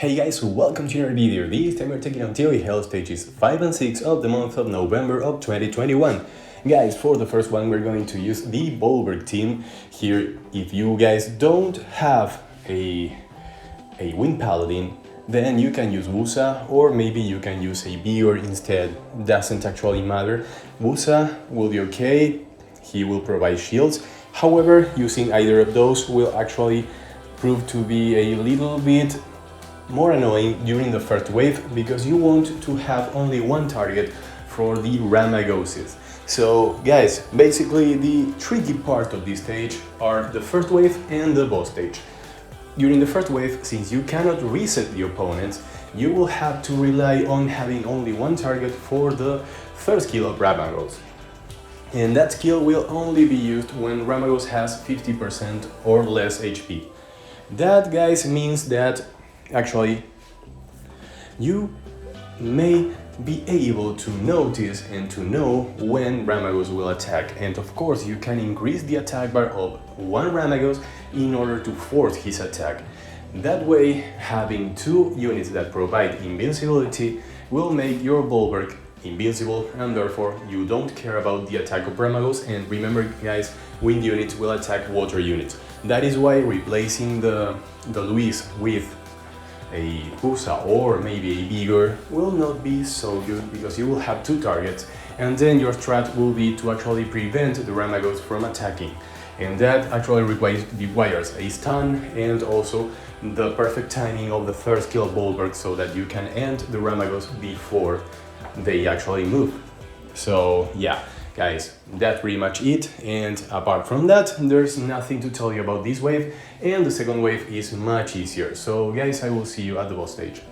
Hey guys, welcome to another video. This time we're taking on theory health stages 5 and 6 of the month of November of 2021. Guys, for the first one we're going to use the Bulwark team. Here, if you guys don't have a Wind Paladin, then you can use Wusa, or maybe you can use a Vigor instead. Doesn't actually matter. Wusa will be okay, he will provide shields. However, using either of those will actually prove to be a little bit more annoying during the first wave, because you want to have only one target for the Ramagoses. So guys, basically the tricky part of this stage are the first wave and the boss stage. During the first wave, since you cannot reset the opponents, you will have to rely on having only one target for the first skill of Ramagos. And that skill will only be used when Ramagos has 50% or less HP. That, guys, means that actually you may be able to notice and to know when Ramagos will attack, and of course you can increase the attack bar of one Ramagos in order to force his attack. That way, having two units that provide invincibility will make your Bulwark invincible, and therefore you don't care about the attack of Ramagos. And remember guys, wind units will attack water units. That is why replacing the Luis with a Wusa or maybe a Vigor will not be so good, because you will have two targets, and then your strat will be to actually prevent the Ramagos from attacking, and that actually requires a stun and also the perfect timing of the first skill of Bulwark, so that you can end the Ramagos before they actually move. So yeah guys, that's pretty much it, and apart from that there's nothing to tell you about this wave, and the second wave is much easier. So guys, I will see you at the boss stage.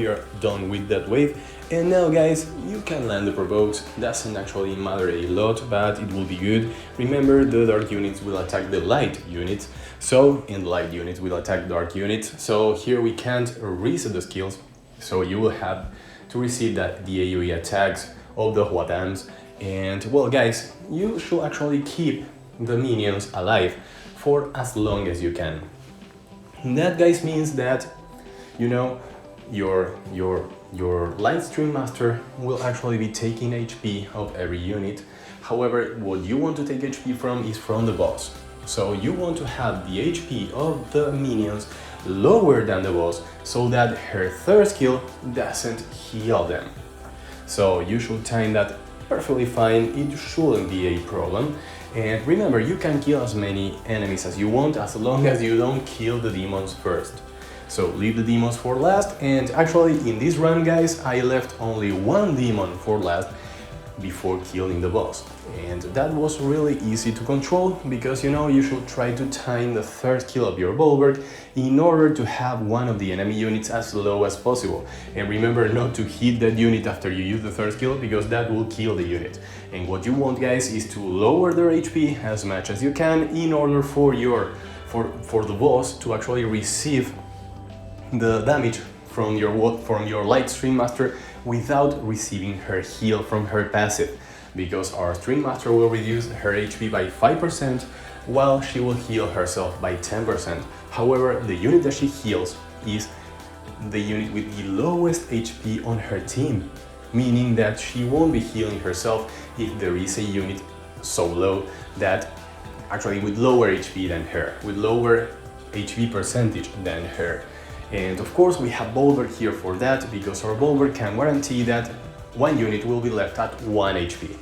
we are done with that wave. And now guys, you can land the provokes, doesn't actually matter a lot, but it will be good. Remember, the dark units will attack the light units, and the light units will attack dark units. So here we can't reset the skills, so you will have to receive the AoE attacks of the Huatans. And well guys, you should actually keep the minions alive for as long as you can. That guys means that, you know, your light stream master will actually be taking HP of every unit. However, what you want to take HP from is from the boss. So you want to have the HP of the minions lower than the boss, so that her third skill doesn't heal them. So you should time that perfectly fine, it shouldn't be a problem. And remember, you can kill as many enemies as you want as long as you don't kill the demons first. So leave the demons for last, and actually in this run guys, I left only one demon for last before killing the boss. And that was really easy to control, because you know, you should try to time the third skill of your Bulwark in order to have one of the enemy units as low as possible. And remember not to hit that unit after you use the third skill, because that will kill the unit. And what you want guys is to lower their HP as much as you can in order for the boss to actually receive the damage from your light stream master without receiving her heal from her passive, because our stream master will reduce her HP by 5% while she will heal herself by 10%. However, the unit that she heals is the unit with the lowest HP on her team, meaning that she won't be healing herself if there is a unit so low that actually with lower HP than her, with lower HP percentage than her. And of course we have Bulwark here for that, because our Bulwark can guarantee that one unit will be left at 1 HP.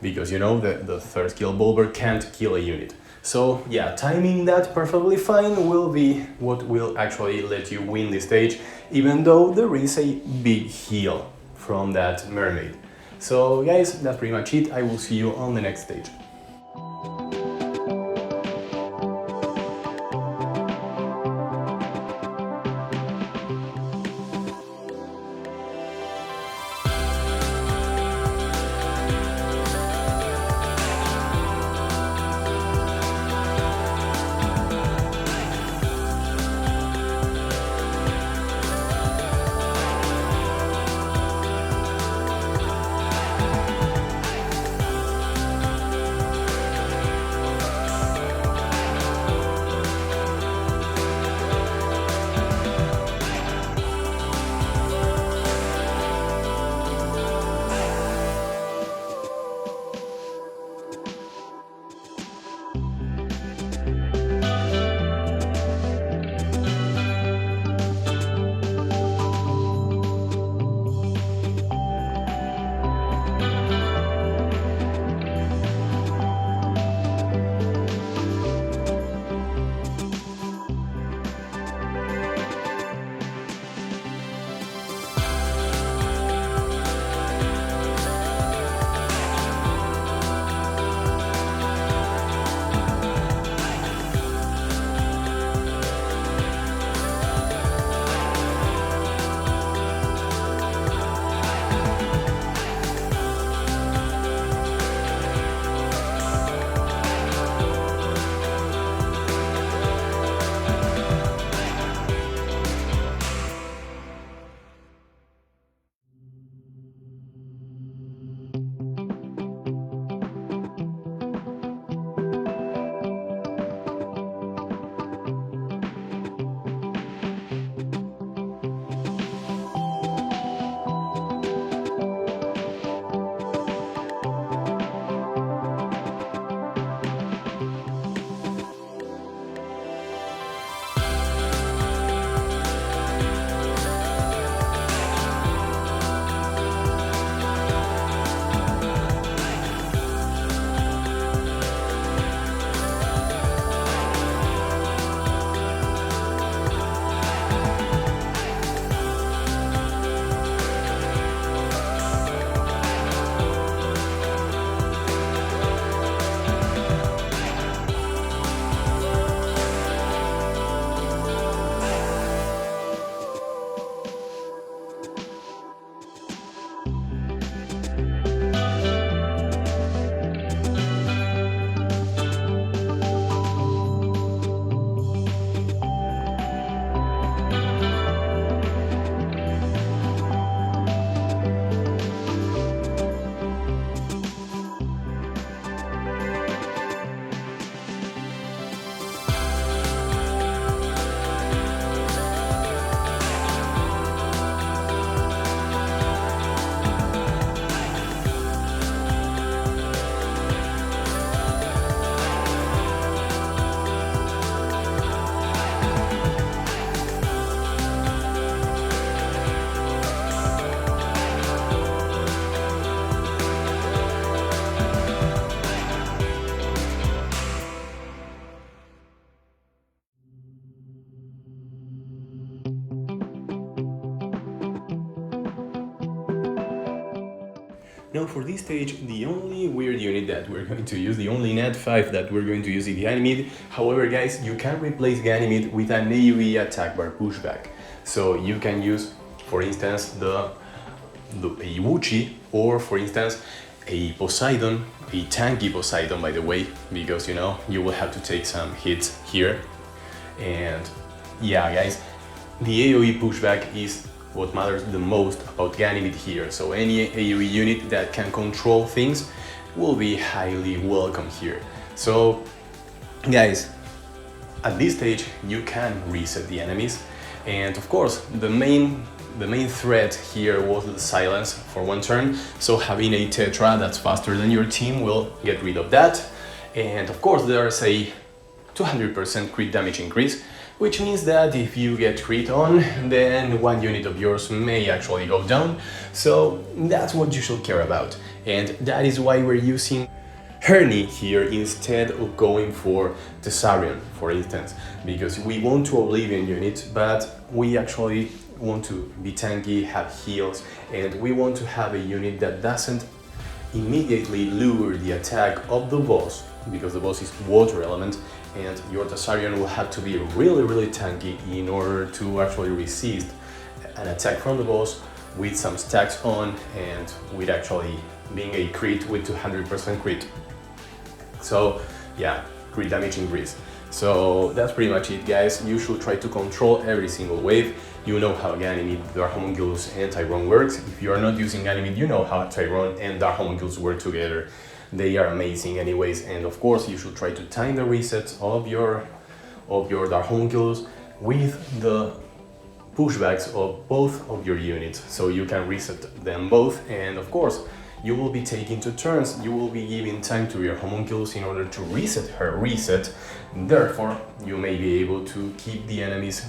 Because you know, the third skill Bulwark can't kill a unit. So yeah, timing that perfectly fine will be what will actually let you win this stage, even though there is a big heal from that mermaid. So guys, that's pretty much it. I will see you on the next stage. Now for this stage, the only weird unit that we're going to use, the only nat 5 that we're going to use is Ganymede. However guys, you can replace Ganymede with an AoE attack bar pushback. So you can use, for instance, the Iwuchi, or for instance, a Poseidon, a tanky Poseidon by the way, because you know, you will have to take some hits here. And yeah guys, the AoE pushback is what matters the most about Ganymede here, so any AoE unit that can control things will be highly welcome here. So guys, at this stage you can reset the enemies, and of course the main threat here was the silence for one turn, so having a Tetra that's faster than your team will get rid of that. And of course there's a 200% crit damage increase, which means that if you get crit on, then one unit of yours may actually go down. So that's what you should care about, and that is why we're using Herny here instead of going for Thessarion, for instance, because we want to Oblivion unit, but we actually want to be tanky, have heals, and we want to have a unit that doesn't immediately lure the attack of the boss, because the boss is water element, and your Thessarion will have to be really tanky in order to actually resist an attack from the boss with some stacks on and with actually being a crit with 200% crit. So yeah, crit damage increase. So that's pretty much it guys. You should try to control every single wave. You know how Ganymede, Dark Homunculus and Tyrone works. If you are not using Ganymede, you know how Tyrone and Dark Homunculus work together. They are amazing anyways, and of course you should try to time the resets of your Dark Homunculus with the pushbacks of both of your units, so you can reset them both. And of course you will be taking 2 turns, you will be giving time to your Homunculus in order to reset her reset. Therefore you may be able to keep the enemies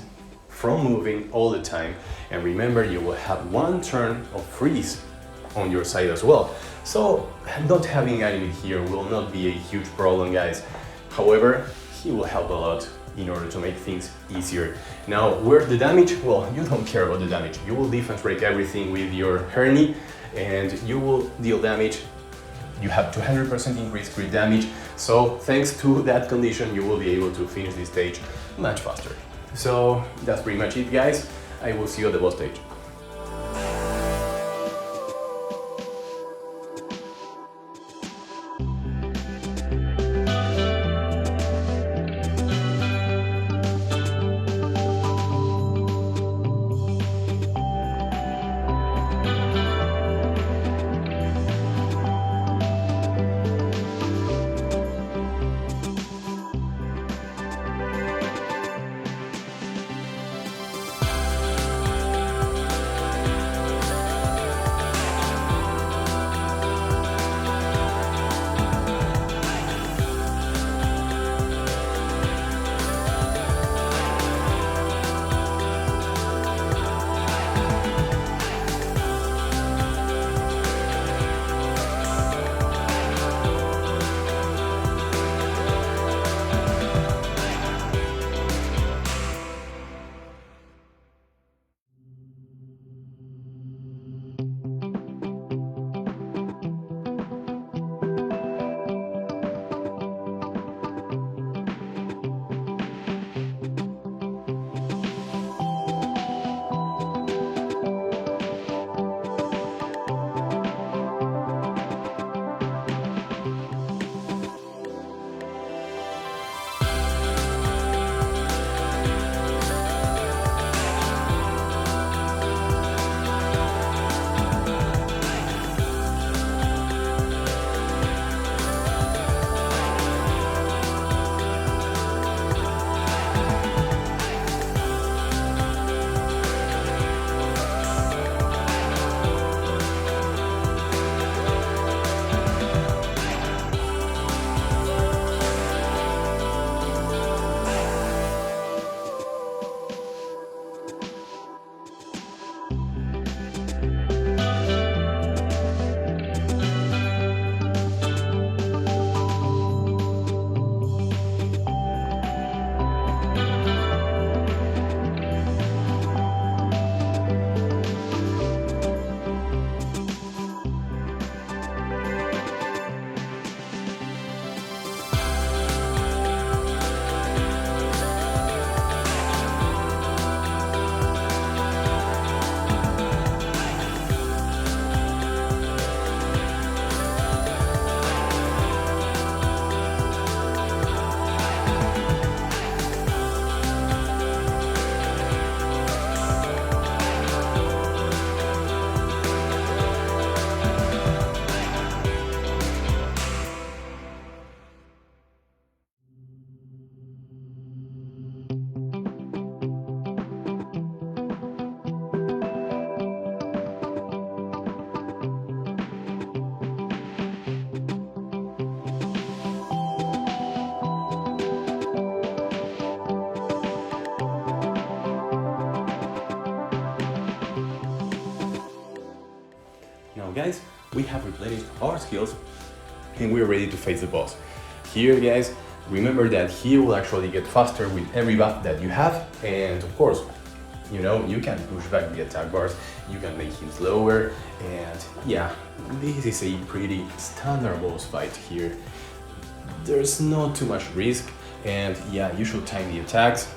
from moving all the time, and remember you will have 1 turn of freeze on your side as well. So not having Ganymede here will not be a huge problem guys. However, he will help a lot in order to make things easier. Now, where's the damage? Well, you don't care about the damage. You will defense break everything with your Herny, and you will deal damage. You have 200% increased crit damage, so thanks to that condition you will be able to finish this stage much faster. So that's pretty much it guys. I will see you at the boss stage. Now guys, we have replenished our skills and we're ready to face the boss. Here guys, remember that he will actually get faster with every buff that you have, and of course, you know, you can push back the attack bars, you can make him slower, and yeah, this is a pretty standard boss fight here. There's not too much risk, and yeah, you should time the attacks,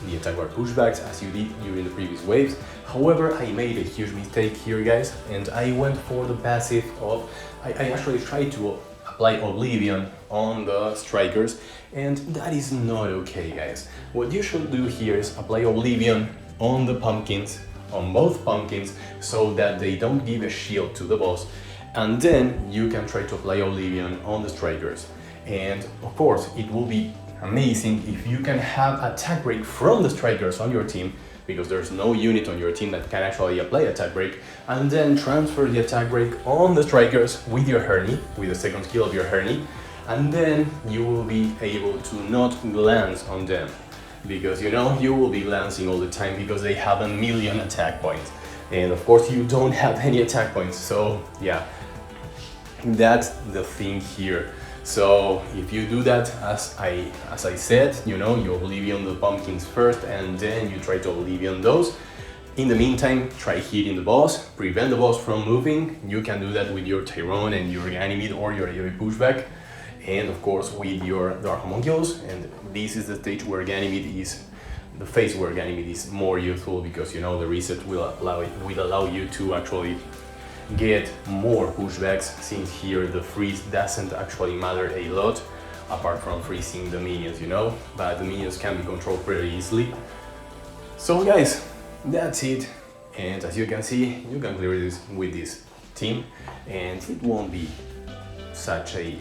the attack bar pushbacks as you did during the previous waves. However, I made a huge mistake here guys, and I went for the passive of, I actually tried to apply Oblivion on the strikers, and that is not okay guys. What you should do here is apply Oblivion on the pumpkins, on both pumpkins, so that they don't give a shield to the boss, and then you can try to apply Oblivion on the strikers. And of course, it will be amazing if you can have attack break from the strikers on your team, because there's no unit on your team that can actually apply attack break, and then transfer the attack break on the strikers with your Herny, with the second skill of your Herny, and then you will be able to not glance on them, because you know you will be glancing all the time because they have 1,000,000 attack points, and of course you don't have any attack points. So yeah, that's the thing here. So if you do that as I said, you know, you Oblivion the pumpkins first and then you try to Oblivion those. In the meantime, try hitting the boss, prevent the boss from moving. You can do that with your Tyrone and your Ganymede or your AoE pushback, and of course with your Dark Homunculus. And this is the stage where Ganymede is, the phase where Ganymede is more useful, because you know the reset will allow you to actually get more pushbacks, since here the freeze doesn't actually matter a lot, apart from freezing the minions, you know, but the minions can be controlled pretty easily. So guys, that's it, and as you can see, you can clear this with this team, and it won't be such an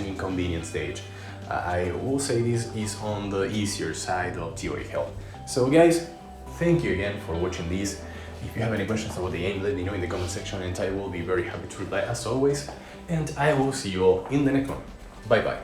inconvenient stage. I will say this is on the easier side of TOA Hell. So guys, thank you again for watching this. If you have any questions about the game, let me know in the comment section and I will be very happy to reply as always. And I will see you all in the next one. Bye bye.